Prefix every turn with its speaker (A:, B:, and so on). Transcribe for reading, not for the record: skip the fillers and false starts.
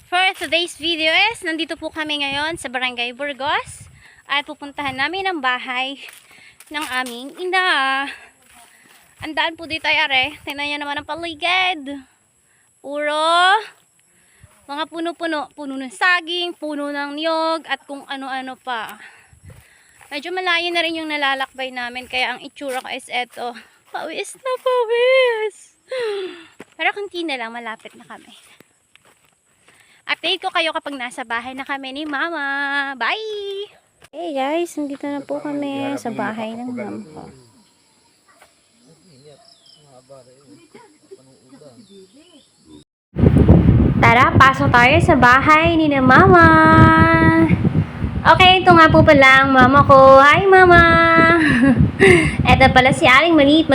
A: For today's video is, nandito po kami ngayon sa Barangay Burgos at pupuntahan namin ang bahay ng aming ina. Ang daan po dito ay are. Tingnan nyo naman ang paligid. Puro mga puno-puno. Puno ng saging, puno ng niyog at kung ano-ano pa. Medyo malayo na rin yung nalalakbay namin kaya ang itsura ko is eto. Pawis na pawis. Pero kunti na lang, malapit na kami. Update ko kayo kapag nasa bahay na kami ni Mama. Bye! Hey guys, nandito na po kami sa bahay ng mama ko. Tara, pasok tayo sa bahay ni na Mama. Okay, ito nga po pala ang mama ko. Hi Mama! Ito pala si Aling Maliit.